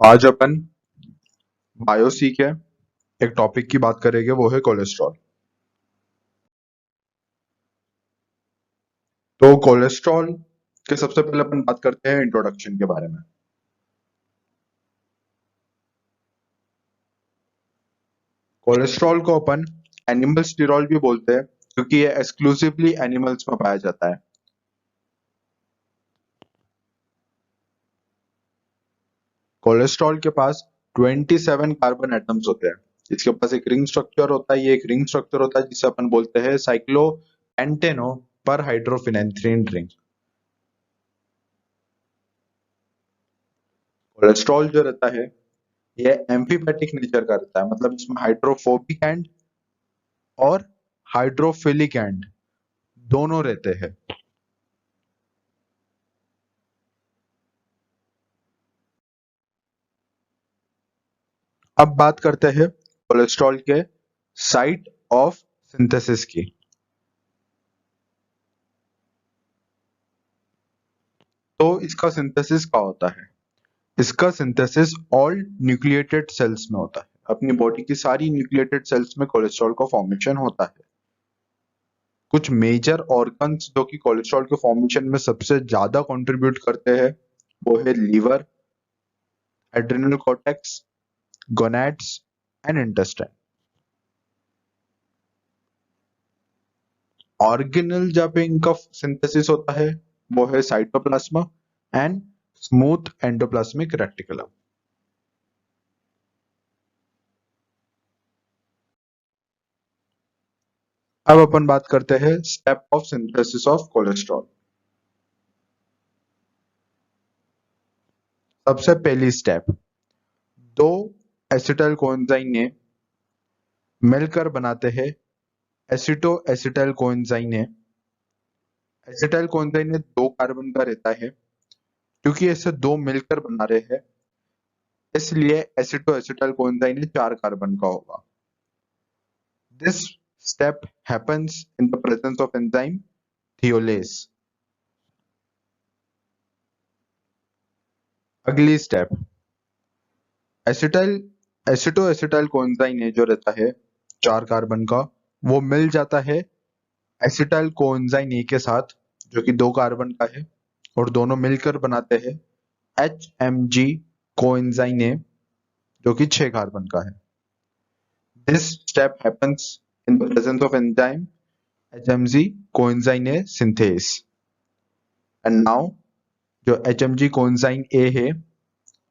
आज अपन बायोसी के एक टॉपिक की बात करेंगे, वो है कोलेस्ट्रॉल। तो कोलेस्ट्रॉल के सबसे पहले अपन बात करते हैं इंट्रोडक्शन के बारे में। कोलेस्ट्रॉल को अपन एनिमल स्टीरॉल भी बोलते हैं क्योंकि ये एक्सक्लूसिवली एनिमल्स में पाया जाता है। कोलेस्ट्रॉल के पास 27 कार्बन एटम्स होते हैं। इसके पास एक रिंग स्ट्रक्चर होता है। ये एक रिंग स्ट्रक्चर होता है जिसे अपन बोलते हैं साइक्लोपेंटेनो पर हाइड्रोफिनेंथ्रीन रिंग। कोलेस्ट्रॉल जो रहता है ये एम्फीपैथिक नेचर का रहता है, मतलब इसमें हाइड्रोफोबिक एंड और हाइड्रोफिलिक एंड दोनों रहते हैं। अब बात करते हैं कोलेस्ट्रॉल के साइट ऑफ सिंथेसिस की। तो इसका सिंथेसिस क्या होता है? इसका सिंथेसिस ऑल न्यूक्लिएटेड सेल्स में होता है। अपनी बॉडी की सारी न्यूक्लिएटेड सेल्स में कोलेस्ट्रॉल का फॉर्मेशन होता है। कुछ मेजर ऑर्गन्स जो कि कोलेस्ट्रॉल के फॉर्मेशन में सबसे ज्यादा कंट्रीब्यूट करते हैं वो है liver, adrenal cortex, gonads and intestine. Organelle जहाँ पे इनका सिंथेसिस होता है वो है cytoplasm and smooth endoplasmic reticulum. अब अपन बात करते हैं step of synthesis of cholesterol. सबसे पहली स्टेप, दो एसिटाइल कोएंजाइन ने मिलकर बनाते हैं एसिटो एसिटाइल कोएंजाइन है। एसिटाइल कोएंजाइन में दो कार्बन का रहता है। क्योंकि ऐसे दो मिलकर बना रहे हैं इसलिए एसिटो एसिटाइल कोएंजाइन में चार कार्बन का होगा। This step happens in the presence of enzyme thiolase. अगली स्टेप, एसिटाइल एसिटो एसिटाइल कोएंजाइन जो रहता है चार कार्बन का, वो मिल जाता है एसिटाइल कोएंजाइन ए के साथ जो कि दो कार्बन का है, और दोनों मिलकर बनाते हैं HMG कोएंजाइन ए जो कि छह कार्बन का है। This step happens in the presence of enzyme HMG coenzyme A synthase. And now जो HMG कोएंजाइन ए है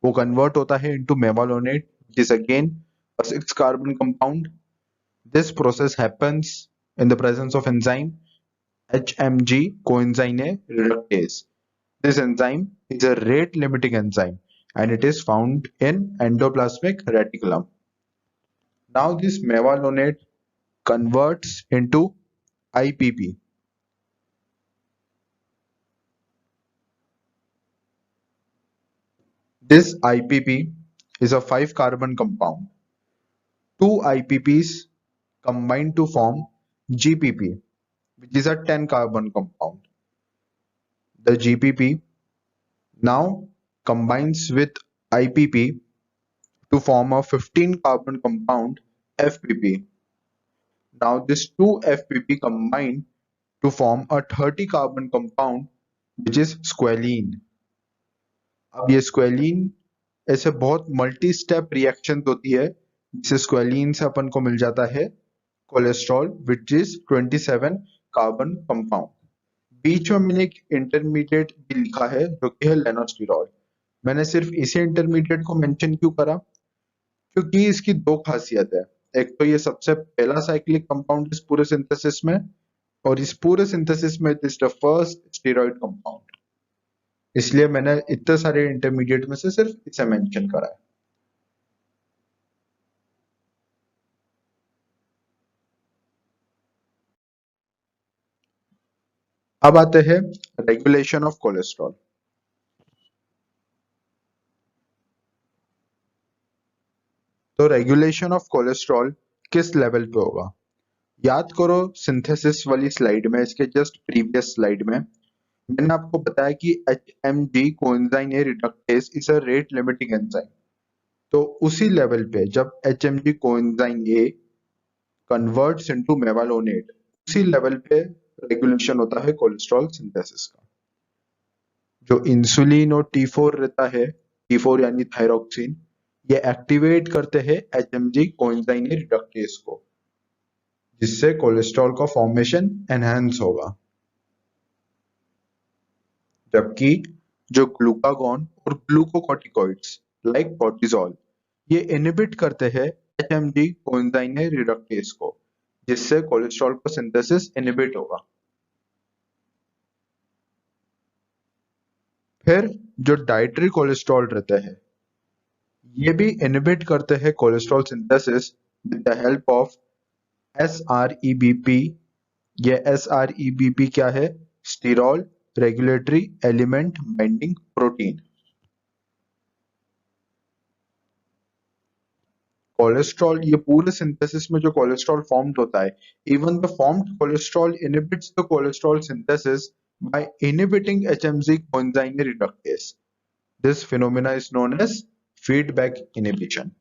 वो कन्वर्ट होता है into mevalonate which is again a six carbon compound. This process happens in the presence of enzyme HMG coenzyme reductase. This enzyme is a rate limiting enzyme and it is found in endoplasmic reticulum. Now this mevalonate converts into IPP. This IPP is a 5 carbon compound. Two IPPs combine to form GPP, which is a 10 carbon compound. The GPP now combines with IPP to form a 15 carbon compound FPP. Now this two FPP combine to form a 30 carbon compound which is squalene. अब ये squalane ऐसे बहुत multi step reaction होती है जिसे squalane से अपन को मिल जाता है cholesterol which is 27 carbon compound. बीच में मैंने एक इंटरमीडिएट भी लिखा है जो कि है लेनोस्टिरॉल। मैंने सिर्फ इसी इंटरमीडिएट को मेंशन क्यों करा? क्योंकि इसकी दो खासियत है। एक तो ये सबसे पहला साइक्लिक कंपाउंड इस पूरे सिंथेसिस में, और इस पूरे सिंथेसिस में it is the first steroid compound. इसलिए मैंने इतने सारे इंटरमीडिएट में से सिर्फ इसे मेंशन करा है। अब आते हैं रेगुलेशन ऑफ कोलेस्ट्रॉल। तो रेगुलेशन ऑफ कोलेस्ट्रॉल किस लेवल पे होगा? याद करो सिंथेसिस वाली स्लाइड में, इसके जस्ट प्रीवियस स्लाइड में मैंने आपको बताया कि HMG coenzyme reductase is a rate limiting enzyme. तो उसी लेवल पे जब HMG coenzyme A converts into mevalonate, उसी लेवल पे रेगुलेशन होता है कोलेस्ट्रॉल सिंथेसिस का। जो इंसुलिन और T4 रहता है, T4 यानी थायरोक्सिन, ये एक्टिवेट करते हैं HMG कोएंजाइम ए रिडक्टेस को, जिससे कोलेस्ट्रॉल का फॉर्मेशन एनहांस होगा। जबकि जो ग्लूकागॉन और ग्लूकोकॉर्टिकॉइड्स लाइक कॉर्टिजोल, ये इनहिबिट करते हैं HMG कोएंजाइम ए रिडक्टेस को, जिससे कोलेस्ट्रॉल का सिंथेसिस इनहिबिट होगा। फिर जो डाइटरी कोलेस्ट्रॉल रहते हैं, ये भी इनहिबिट करते हैं cholesterol synthesis with the help of SREBP। ये SREBP क्या है? स्टीरॉल regulatory element binding protein. Cholesterol, ये पूरे सिंथेसिस में जो कोलेस्ट्रॉल फॉर्म्ड होता है, even the formed cholesterol inhibits the cholesterol synthesis by inhibiting HMG coenzyme reductase. This phenomena is known as feedback inhibition.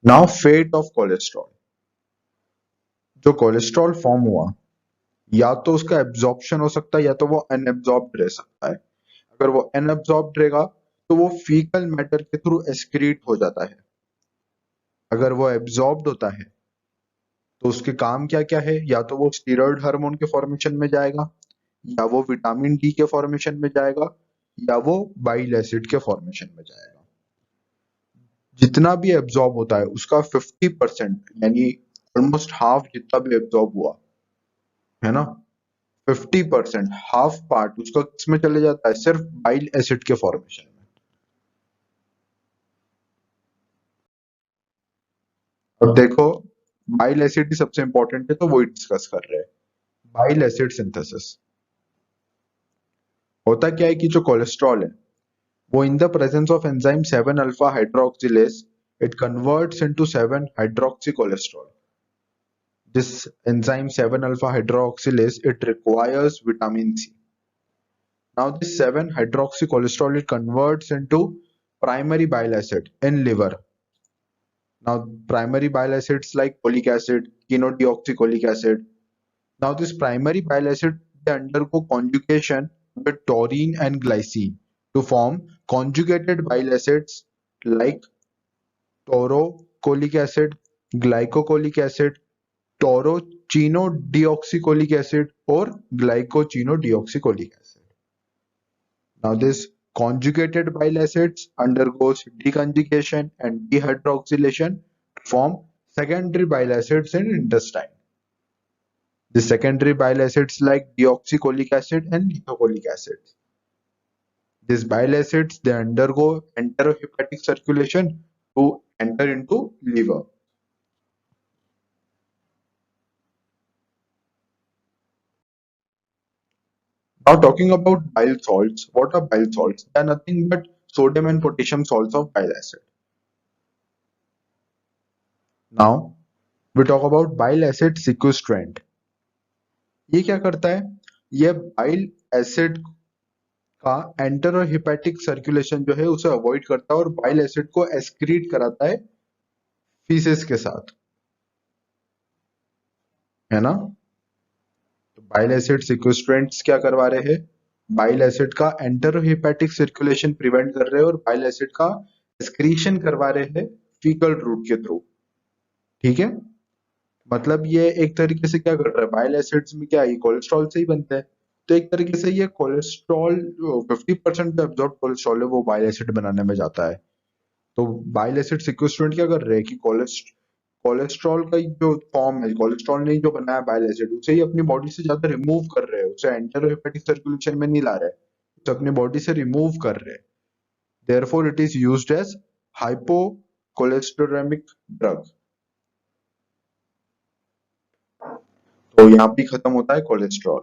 Now fate of cholesterol. जो cholesterol form हुआ, या तो उसका एब्जॉर्प्शन हो सकता है या तो वो अनएब्जॉर्ब्ड रह सकता है। अगर वो अनएब्जॉर्ब्ड रहेगा तो वो फीकल मैटर के थ्रू एक्सक्रीट हो जाता है। अगर वो एब्जॉर्ब्ड होता है तो उसके काम क्या क्या है? या तो वो स्टीरॉयड हार्मोन के फॉर्मेशन में जाएगा, या वो विटामिन डी के फॉर्मेशन में जाएगा, या वो बाइल एसिड के फॉर्मेशन में जाएगा। जितना भी एब्जॉर्ब होता है उसका 50% यानी ऑलमोस्ट हाफ जितना भी एब्जॉर्ब हुआ है ना, 50% हाफ पार्ट उसका किसमें चले जाता है? सिर्फ बाइल एसिड के फॉर्मेशन में। अब देखो, बाइल एसिड ही सबसे इंपॉर्टेंट है तो वही डिस्कस कर रहे हैं। बाइल एसिड सिंथेसिस होता क्या है कि जो कोलेस्ट्रॉल है वो इन the presence of enzyme 7 alpha hydroxylase it converts into 7 hydroxy cholesterol. This enzyme 7 alpha hydroxylase, it requires vitamin C. Now this 7 hydroxy cholesterol it converts into primary bile acid in liver. Now primary bile acids like cholic acid, chenodeoxycholic acid. Now this primary bile acid they undergo conjugation with taurine and glycine to form conjugated bile acids like taurocolic acid, glycocolic acid, taurochinodioxycholic acid or glycochinodioxycholic acid. Now this conjugated bile acids undergoes deconjugation and dehydroxylation to form secondary bile acids in intestine. The secondary bile acids like deoxycholic acid and lithocolic acid. These bile acids they undergo enterohepatic circulation to enter into liver. Now talking about bile salts, what are bile salts? They are nothing but sodium and potassium salts of bile acid. Now we talk about bile acid sequestrant. ये क्या करता है? ये bile acid का एंटेरोहेपेटिक circulation जो है उसे avoid करता है और बाइल एसिड को एक्सक्रीट कराता है फीसेस के साथ, है ना? तो बाइल एसिड सिक्वेस्ट्रेंट्स क्या करवा रहे हैं? बाइल एसिड का एंटेरोहेपेटिक सर्कुलेशन प्रिवेंट कर रहे हैं और बाइल एसिड का एक्सक्रीशन करवा रहे हैं फीकल रूट के थ्रू। ठीक है, मतलब ये एक तरीके से क्या कर रहा है? बाइल एसिड्स में क्या है? कोलेस्ट्रॉल से ही बनता है, तो एक तरीके से ये कोलेस्ट्रॉल 50% जो एब्जॉर्ब कोलेस्ट्रॉल है वो बाइल एसिड बनाने में जाता है। तो बाइल एसिड सिक्वेस्ट्रेंट क्या कर रहे हैं कि कोलेस्ट्रॉल का जो फॉर्म है, कोलेस्ट्रॉल ने जो बनाया बाइल एसिड, उसे ही अपनी बॉडी से ज्यादा रिमूव कर रहे हैं, उसे एंटेरोहेपेटिक सर्कुलेशन में नहीं ला रहे, उसे अपनी बॉडी से रिमूव कर रहे हैं। Therefore it is used as hypocholesterolemic drug. तो यहाँ पे खत्म होता है कोलेस्ट्रॉल।